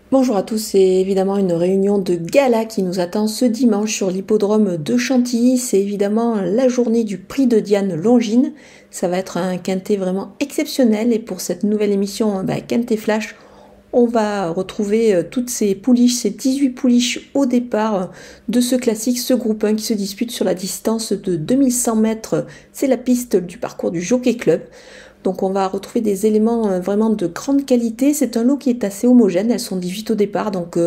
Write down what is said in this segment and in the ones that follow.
Bonjour à tous, c'est évidemment une réunion de gala qui nous attend ce dimanche sur l'hippodrome de Chantilly. C'est évidemment la journée du prix de Diane Longines. Ça va être un quintet vraiment exceptionnel et pour cette nouvelle émission Quintet Flash, on va retrouver toutes ces pouliches, ces 18 pouliches au départ de ce classique, ce groupe 1 qui se dispute sur la distance de 2100 mètres. C'est la piste du parcours du Jockey Club. Donc on va retrouver des éléments vraiment de grande qualité. C'est un lot qui est assez homogène, elles sont 18 au départ, donc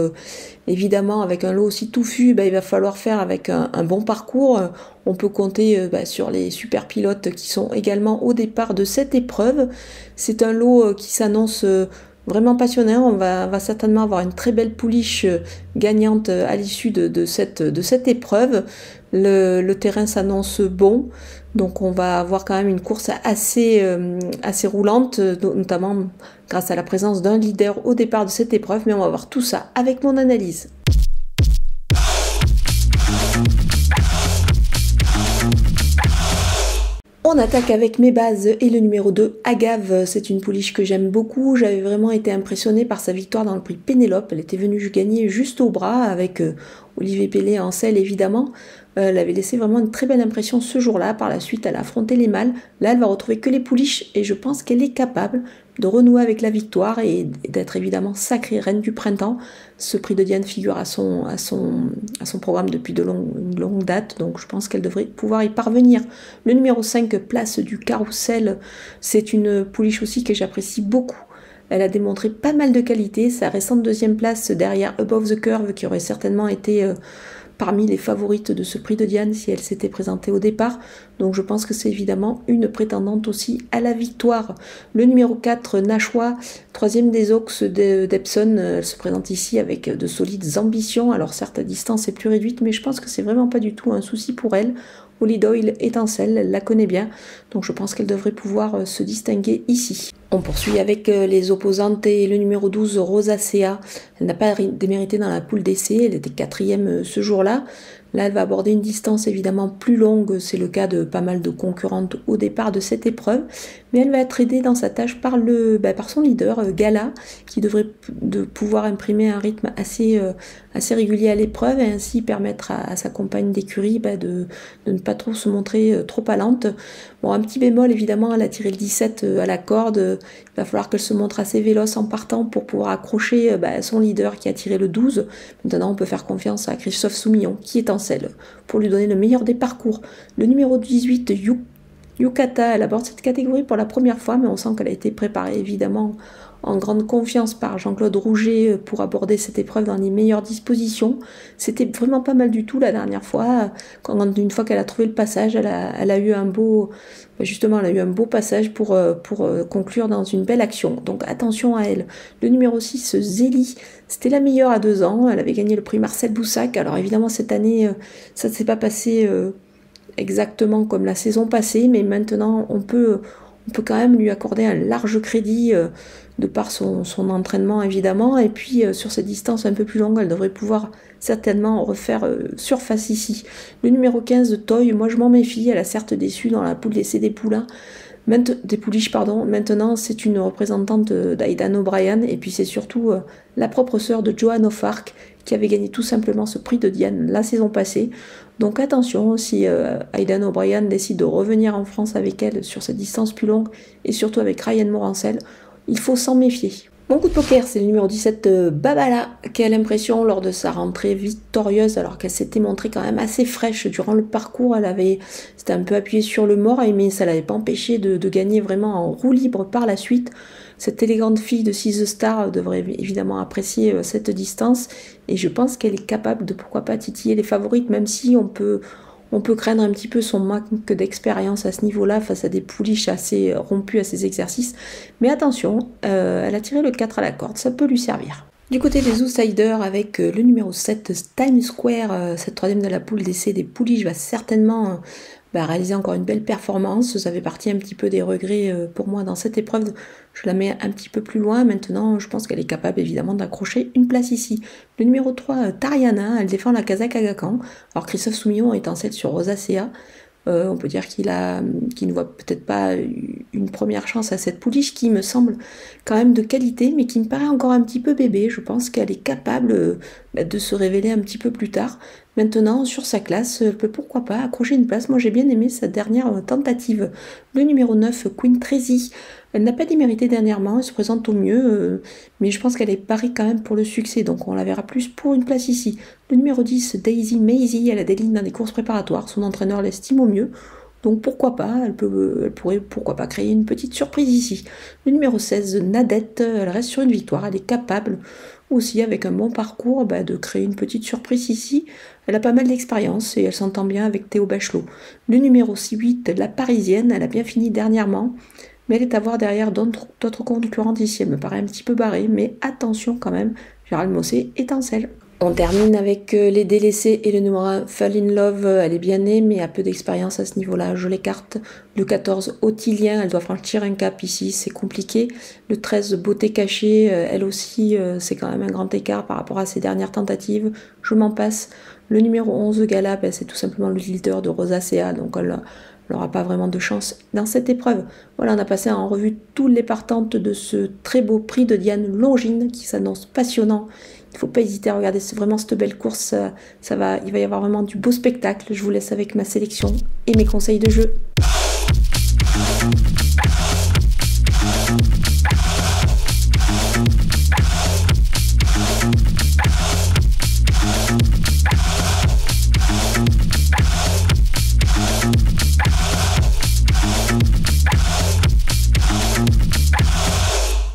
évidemment avec un lot aussi touffu, il va falloir faire avec un bon parcours. On peut compter sur les super pilotes qui sont également au départ de cette épreuve. C'est un lot qui s'annonce vraiment passionnant. On va certainement avoir une très belle pouliche gagnante à l'issue de cette épreuve. Le terrain s'annonce bon, donc on va avoir quand même une course assez roulante, notamment grâce à la présence d'un leader au départ de cette épreuve, mais on va voir tout ça avec mon analyse. On attaque avec mes bases et le numéro 2, Agave. C'est une pouliche que j'aime beaucoup. J'avais vraiment été impressionnée par sa victoire dans le prix Pénélope. Elle était venue gagner juste au bras avec Olivier Pellet en selle évidemment. Elle avait laissé vraiment une très belle impression ce jour-là. Par la suite, elle a affronté les mâles. Là, elle va retrouver que les pouliches et je pense qu'elle est capable de renouer avec la victoire et d'être évidemment sacrée reine du printemps. Ce prix de Diane figure à son programme depuis une longue date, donc je pense qu'elle devrait pouvoir y parvenir. Le numéro 5, Place du Carrousel, c'est une pouliche aussi que j'apprécie beaucoup. Elle a démontré pas mal de qualité. Sa récente deuxième place derrière Above the Curve, qui aurait certainement été parmi les favorites de ce prix de Diane si elle s'était présentée au départ. Donc je pense que c'est évidemment une prétendante aussi à la victoire. Le numéro 4, Nashua, troisième des Oaks d'Epsom, elle se présente ici avec de solides ambitions. Alors certes, la distance est plus réduite, mais je pense que c'est vraiment pas du tout un souci pour elle. Holly Doyle étincelle, elle la connaît bien, donc je pense qu'elle devrait pouvoir se distinguer ici. On poursuit avec les opposantes et le numéro 12, Rosacea. Elle n'a pas démérité dans la poule d'essai, elle était quatrième ce jour-là. Là, elle va aborder une distance évidemment plus longue, c'est le cas de pas mal de concurrentes au départ de cette épreuve, mais elle va être aidée dans sa tâche par son leader, Gala, qui devrait pouvoir imprimer un rythme assez régulier à l'épreuve et ainsi permettre à sa compagne d'écurie de ne pas trop se montrer trop allante. Bon, un petit bémol, évidemment, elle a tiré le 17 à la corde, il va falloir qu'elle se montre assez véloce en partant pour pouvoir accrocher son leader qui a tiré le 12. Maintenant, on peut faire confiance à Christophe Soumillon, qui est en selle, pour lui donner le meilleur des parcours. Le numéro 18, Yukata, elle aborde cette catégorie pour la première fois, mais on sent qu'elle a été préparée évidemment en grande confiance par Jean-Claude Rouget pour aborder cette épreuve dans les meilleures dispositions. C'était vraiment pas mal du tout la dernière fois. Une fois qu'elle a trouvé le passage, elle a eu un beau passage pour conclure dans une belle action. Donc attention à elle. Le numéro 6, Zélie, c'était la meilleure à 2 ans. Elle avait gagné le prix Marcel Boussac. Alors évidemment, cette année, ça ne s'est pas passé exactement comme la saison passée, mais maintenant, on peut quand même lui accorder un large crédit de par son entraînement évidemment, et puis sur cette distance un peu plus longue, elle devrait pouvoir certainement refaire surface ici. Le numéro 15 de Toy, moi je m'en méfie, elle a certes déçu dans la poule d'essai des pouliches. Maintenant c'est une représentante d'Aidan O'Brien, et puis c'est surtout la propre sœur de Joan O'Fark qui avait gagné tout simplement ce prix de Diane la saison passée. Donc attention, si Aidan O'Brien décide de revenir en France avec elle sur cette distance plus longue, et surtout avec Ryan Morancel, il faut s'en méfier. Mon coup de poker, c'est le numéro 17, Babala, qui a l'impression, lors de sa rentrée victorieuse, alors qu'elle s'était montrée quand même assez fraîche durant le parcours, s'était un peu appuyée sur le mort, mais ça ne l'avait pas empêché de gagner vraiment en roue libre par la suite. Cette élégante fille de Six Star devrait évidemment apprécier cette distance, et je pense qu'elle est capable de, pourquoi pas, titiller les favorites, même si on peut craindre un petit peu son manque d'expérience à ce niveau-là face à des pouliches assez rompues à ces exercices. Mais attention, elle a tiré le 4 à la corde, ça peut lui servir. Du côté des outsiders, avec le numéro 7, Times Square, cette troisième de la poule d'essai des pouliches, va certainement réaliser encore une belle performance. Ça fait partie un petit peu des regrets pour moi dans cette épreuve. Je la mets un petit peu plus loin. Maintenant, je pense qu'elle est capable évidemment d'accrocher une place ici. Le numéro 3, Tariana, elle défend la Kazakh Aga Khan. Alors Christophe Soumillon est en selle sur Rosacea. On peut dire qu'il ne voit peut-être pas une première chance à cette pouliche qui me semble quand même de qualité, mais qui me paraît encore un petit peu bébé. Je pense qu'elle est capable de se révéler un petit peu plus tard. Maintenant, sur sa classe, elle peut pourquoi pas accrocher une place. Moi, j'ai bien aimé sa dernière tentative. Le numéro 9, Queen Tracy. Elle n'a pas démérité dernièrement, elle se présente au mieux, mais je pense qu'elle est parée quand même pour le succès, donc on la verra plus pour une place ici. Le numéro 10, Daisy Maisie, elle a des lignes dans des courses préparatoires, son entraîneur l'estime au mieux, donc pourquoi pas, elle pourrait pourquoi pas créer une petite surprise ici. Le numéro 16, Nadette, elle reste sur une victoire, elle est capable aussi avec un bon parcours de créer une petite surprise ici. Elle a pas mal d'expérience et elle s'entend bien avec Théo Bachelot. Le numéro 8, la Parisienne, elle a bien fini dernièrement, mais elle est à voir derrière d'autres concurrentes ici. Elle me paraît un petit peu barrée, mais attention quand même, Gérald Mossé étincelle. On termine avec les délaissés et le numéro 1, Fall in Love. Elle est bien née, mais a peu d'expérience à ce niveau-là. Je l'écarte. Le 14, Ottilien, elle doit franchir un cap ici, c'est compliqué. Le 13, Beauté cachée, elle aussi, c'est quand même un grand écart par rapport à ses dernières tentatives. Je m'en passe. Le numéro 11, Gala, c'est tout simplement le leader de Rosacea, donc elle n'aura pas vraiment de chance dans cette épreuve. Voilà, on a passé en revue toutes les partantes de ce très beau prix de Diane Longines qui s'annonce passionnant. Il ne faut pas hésiter à regarder vraiment cette belle course. Il va y avoir vraiment du beau spectacle. Je vous laisse avec ma sélection et mes conseils de jeu.